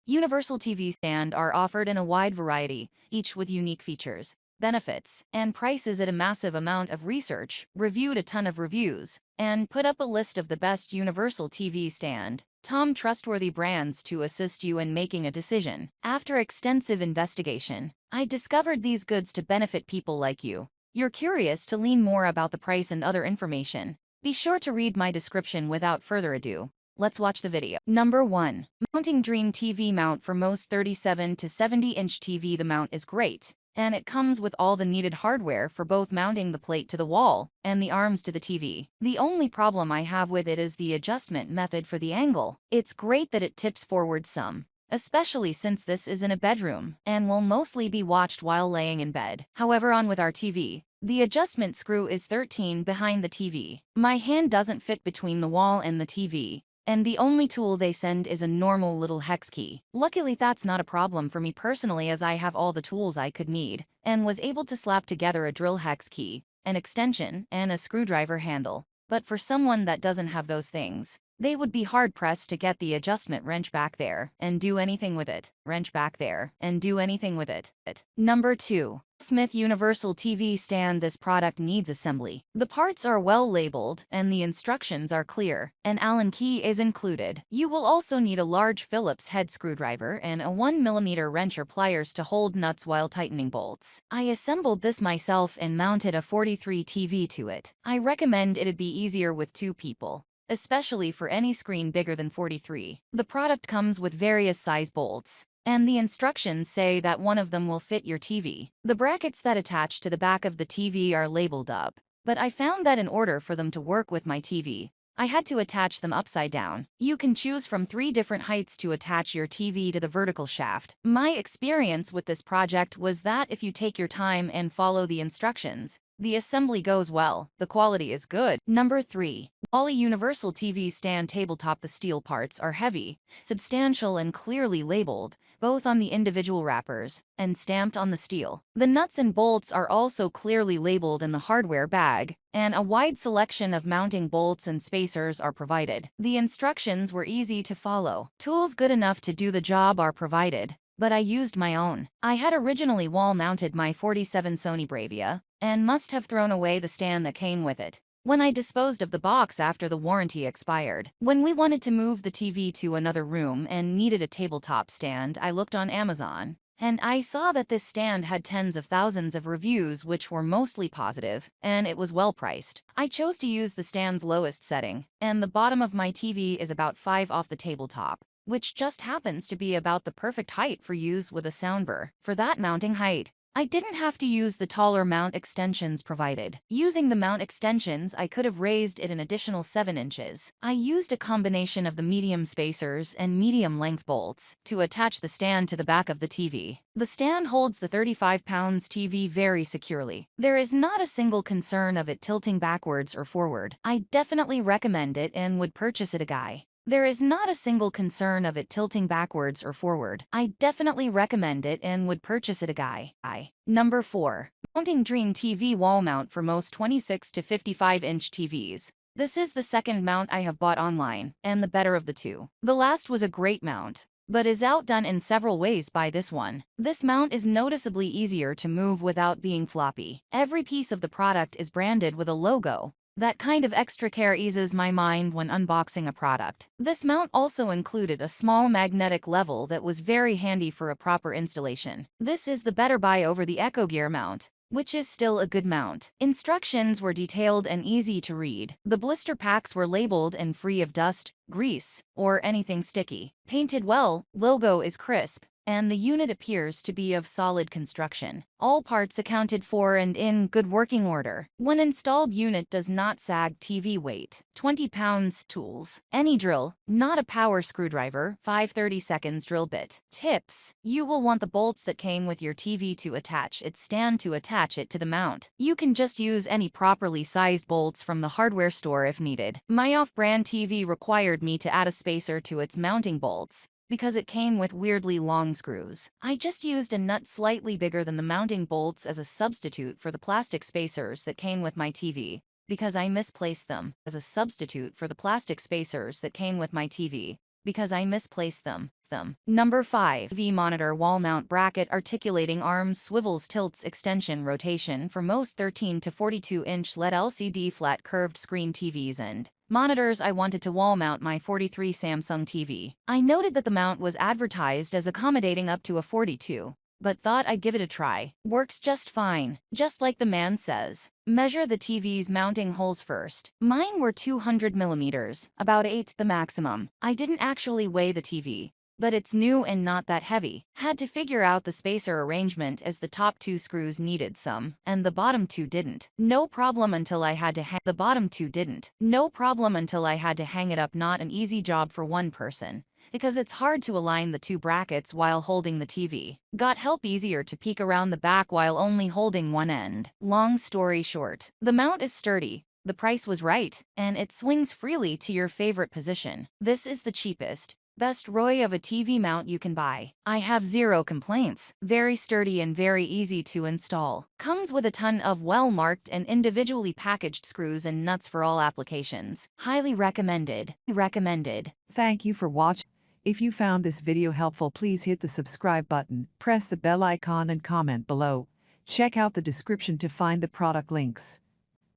Universal TV Stand are offered in a wide variety, each with unique features, benefits, and prices. At a massive amount of research, reviewed a ton of reviews, and put up a list of the best Universal TV Stand, Tom trustworthy brands to assist you in making a decision. After extensive investigation, I discovered these goods to benefit people like you. You're curious to learn more about the price and other information. Be sure to read my description. Without further ado, let's watch the video. Number 1. Mounting Dream TV Mount for most 37 to 70-inch TV. The mount is great, and it comes with all the needed hardware for both mounting the plate to the wall and the arms to the TV. The only problem I have with it is the adjustment method for the angle. It's great that it tips forward some, especially since this is in a bedroom and will mostly be watched while laying in bed. However, on with our TV, the adjustment screw is 13 behind the TV. My hand doesn't fit between the wall and the TV, and the only tool they send is a normal little hex key. Luckily, that's not a problem for me personally, as I have all the tools I could need, and was able to slap together a drill hex key, an extension, and a screwdriver handle. But for someone that doesn't have those things, they would be hard-pressed to get the adjustment wrench back there and do anything with it. Number 2. Smith Universal TV Stand. This product needs assembly. The parts are well labeled and the instructions are clear. An Allen key is included. You will also need a large Phillips head screwdriver and a 1mm wrench or pliers to hold nuts while tightening bolts. I assembled this myself and mounted a 43 TV to it. I recommend it'd be easier with 2 people, especially for any screen bigger than 43. The product comes with various size bolts, and the instructions say that one of them will fit your TV. The brackets that attach to the back of the TV are labeled up, but I found that in order for them to work with my TV, I had to attach them upside down. You can choose from 3 different heights to attach your TV to the vertical shaft. My experience with this project was that if you take your time and follow the instructions, the assembly goes well. The quality is good. Number 3. WALI Universal TV Stand Tabletop. The steel parts are heavy, substantial, and clearly labeled, both on the individual wrappers and stamped on the steel. The nuts and bolts are also clearly labeled in the hardware bag, and a wide selection of mounting bolts and spacers are provided. The instructions were easy to follow. Tools good enough to do the job are provided, but I used my own. I had originally wall-mounted my 47 Sony Bravia, and must have thrown away the stand that came with it when I disposed of the box after the warranty expired. When we wanted to move the TV to another room and needed a tabletop stand, I looked on Amazon, and I saw that this stand had tens of thousands of reviews which were mostly positive, and it was well priced. I chose to use the stand's lowest setting, and the bottom of my TV is about 5 off the tabletop, which just happens to be about the perfect height for use with a soundbar. For that mounting height, I didn't have to use the taller mount extensions provided. Using the mount extensions, I could have raised it an additional 7 inches. I used a combination of the medium spacers and medium length bolts to attach the stand to the back of the TV. The stand holds the 35-pound TV very securely. There is not a single concern of it tilting backwards or forward. I definitely recommend it and would purchase it again. There is not a single concern of it tilting backwards or forward. I definitely recommend it and would purchase it again. Number 4. Mounting Dream TV Wall Mount for most 26 to 55-inch TVs. This is the second mount I have bought online, and the better of the 2. The last was a great mount, but is outdone in several ways by this one. This mount is noticeably easier to move without being floppy. Every piece of the product is branded with a logo. That kind of extra care eases my mind when unboxing a product. This mount also included a small magnetic level that was very handy for a proper installation. This is the better buy over the EcoGear mount, which is still a good mount. Instructions were detailed and easy to read. The blister packs were labeled and free of dust, grease, or anything sticky. Painted well, logo is crisp, and the unit appears to be of solid construction. All parts accounted for and in good working order. When installed, unit does not sag. TV weight 20 pounds. Tools: any drill, not a power screwdriver. 5/32 drill bit. Tips: you will want the bolts that came with your TV to attach its stand to attach it to the mount. You can just use any properly sized bolts from the hardware store if needed. My off-brand TV required me to add a spacer to its mounting bolts, because it came with weirdly long screws. I just used a nut slightly bigger than the mounting bolts as a substitute for the plastic spacers that came with my TV, because I misplaced them. because I misplaced them. Number 5. TV monitor wall mount bracket articulating arms swivels tilts extension rotation for most 13 to 42-inch LED LCD flat curved screen TVs and monitors. I wanted to wall mount my 43 Samsung TV. I noted that the mount was advertised as accommodating up to a 42. But thought I'd give it a try. Works just fine, just like the man says. Measure the TV's mounting holes first. Mine were 200 millimeters, about 8 the maximum. I didn't actually weigh the TV, but it's new and not that heavy. Had to figure out the spacer arrangement as the top 2 screws needed some, and the bottom 2 didn't. No problem until I had to hang it up. Not an easy job for one person, because it's hard to align the 2 brackets while holding the TV. Got help easier to peek around the back while only holding one end. Long story short, the mount is sturdy, the price was right, and it swings freely to your favorite position. This is the cheapest, best ROI of a TV mount you can buy. I have zero complaints. Very sturdy and very easy to install. Comes with a ton of well-marked and individually packaged screws and nuts for all applications. Highly recommended. Thank you for watching. If you found this video helpful, please hit the subscribe button, press the bell icon and comment below. Check out the description to find the product links.